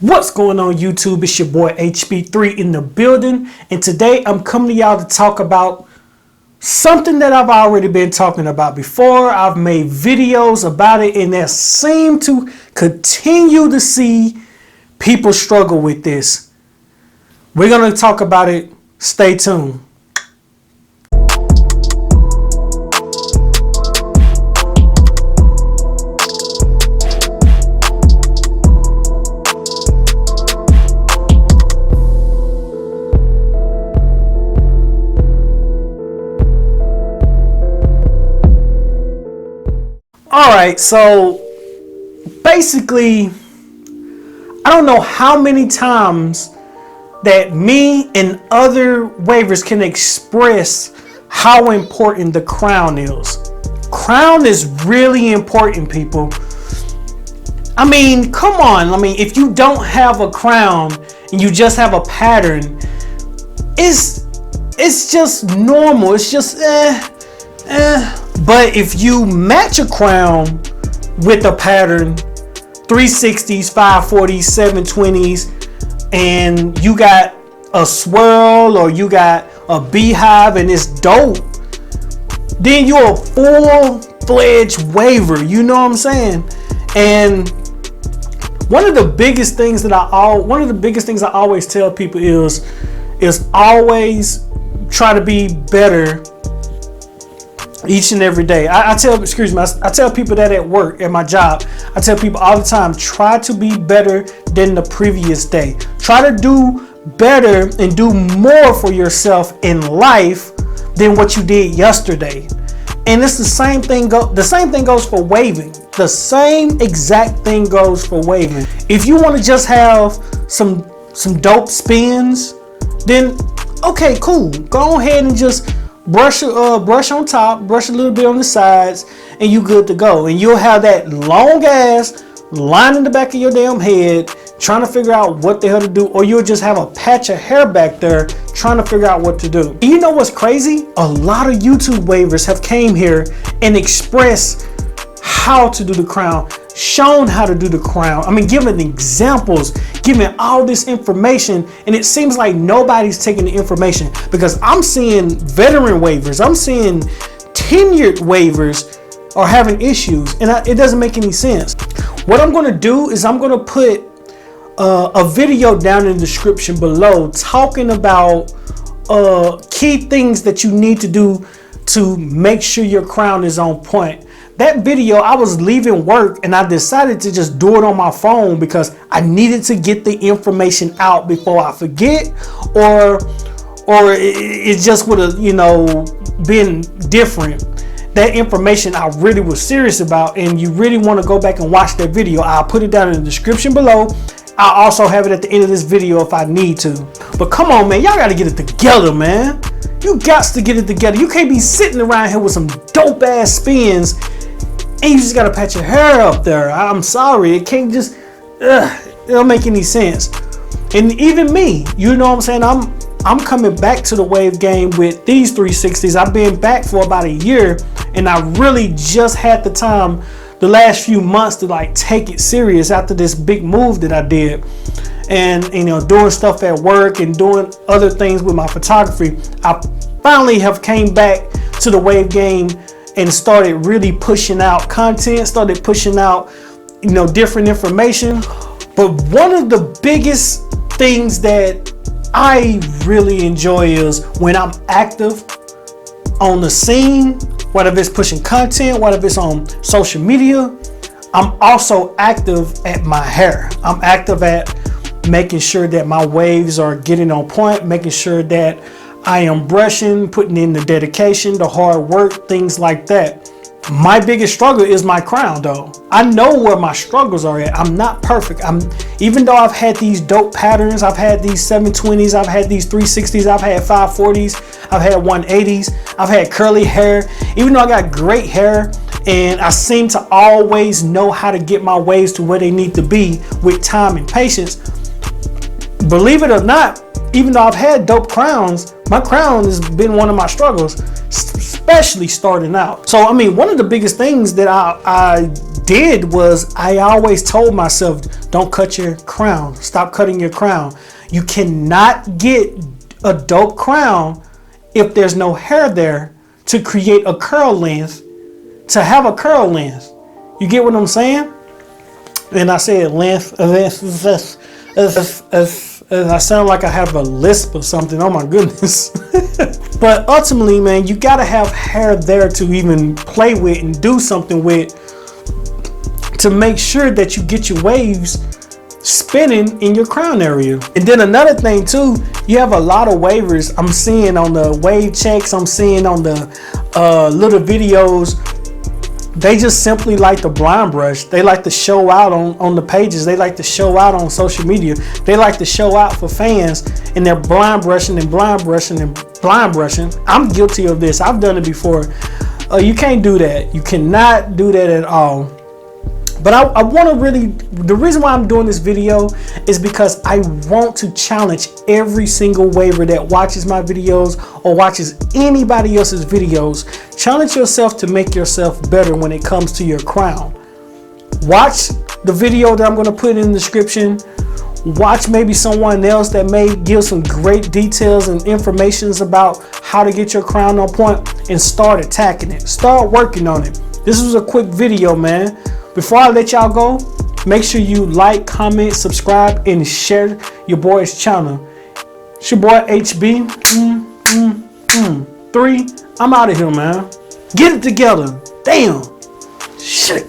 What's going on YouTube? It's your boy HB3 in the building, and today I'm coming to y'all to talk about something that I've already been talking about before. I've made videos about it, and I seem to continue to see people struggle with this. We're going to talk about it. Stay tuned. Alright, so basically, I don't know how many times that me and other waivers can express how important the crown is. Crown is really important, people. I mean, come on. I mean, if you don't have a crown and you just have a pattern, it's just normal. It's just But if you match a crown with a pattern, 360s, 540s, 720s, and you got a swirl or you got a beehive and it's dope, then you're a full-fledged waiver. You know what I'm saying? And one of the biggest things that I always tell people is always try to be better each and every day. I tell people that at work, at my job. I tell people all the time, try to be better than the previous day. Try to do better and do more for yourself in life than what you did yesterday. And it's the same thing. The same thing goes for waving. The same exact thing goes for waving. If you want to just have some dope spins, then okay, cool. Go ahead and just brush on top, brush a little bit on the sides, and you good to go. And you'll have that long ass line in the back of your damn head trying to figure out what the hell to do, or you'll just have a patch of hair back there trying to figure out what to do. And you know what's crazy? A lot of YouTube waivers have came here and expressed how to do the crown, shown how to do the crown. I mean, giving examples, giving all this information, and it seems like nobody's taking the information, because I'm seeing veteran waivers, I'm seeing tenured waivers are having issues, and it doesn't make any sense. What I'm going to do is I'm going to put a video down in the description below talking about key things that you need to do to make sure your crown is on point. That video, I was leaving work and I decided to just do it on my phone because I needed to get the information out before I forget, or it just would have, been different. That information I really was serious about, and you really want to go back and watch that video. I'll put it down in the description below. I'll also have it at the end of this video if I need to. But come on, man, y'all got to get it together, man. You got to get it together. You can't be sitting around here with some dope ass spins and you just gotta patch your hair up there. I'm sorry, it can't just, it don't make any sense. And even me, you know what I'm saying? I'm coming back to the wave game with these 360s. I've been back for about a year, and I really just had the time the last few months to like take it serious after this big move that I did. And doing stuff at work and doing other things with my photography, I finally have came back to the wave game and started really pushing out content, started pushing out, different information. But one of the biggest things that I really enjoy is when I'm active on the scene, whether it's pushing content, whether it's on social media, I'm also active at my hair. I'm active at making sure that my waves are getting on point, making sure that I am brushing, putting in the dedication, the hard work, things like that. My biggest struggle is my crown, though. I know where my struggles are at. I'm not perfect. Even though I've had these dope patterns, I've had these 720s, I've had these 360s, I've had 540s, I've had 180s, I've had curly hair. Even though I got great hair, and I seem to always know how to get my waves to where they need to be with time and patience, believe it or not, even though I've had dope crowns, my crown has been one of my struggles, especially starting out. So, I mean, one of the biggest things that I did was I always told myself, don't cut your crown. Stop cutting your crown. You cannot get a dope crown if there's no hair there to create a curl length, to have a curl length. You get what I'm saying? And I said length. I sound like I have a lisp or something. Oh my goodness. But ultimately, man, you gotta have hair there to even play with and do something with, to make sure that you get your waves spinning in your crown area. And then another thing too, you have a lot of wavers I'm seeing on the wave checks, I'm seeing on the little videos. They just simply like to blind brush. They like to show out on the pages. They like to show out on social media. They like to show out for fans, and they're blind brushing and blind brushing and blind brushing. I'm guilty of this. I've done it before. You can't do that. You cannot do that at all. But I want to really, the reason why I'm doing this video is because I want to challenge every single waver that watches my videos or watches anybody else's videos. Challenge yourself to make yourself better when it comes to your crown. Watch the video that I'm going to put in the description. Watch maybe someone else that may give some great details and informations about how to get your crown on point, and start attacking it. Start working on it. This was a quick video, man. Before I let y'all go, make sure you like, comment, subscribe, and share your boy's channel. It's your boy HB. 3. I'm out of here, man. Get it together. Damn. Shit.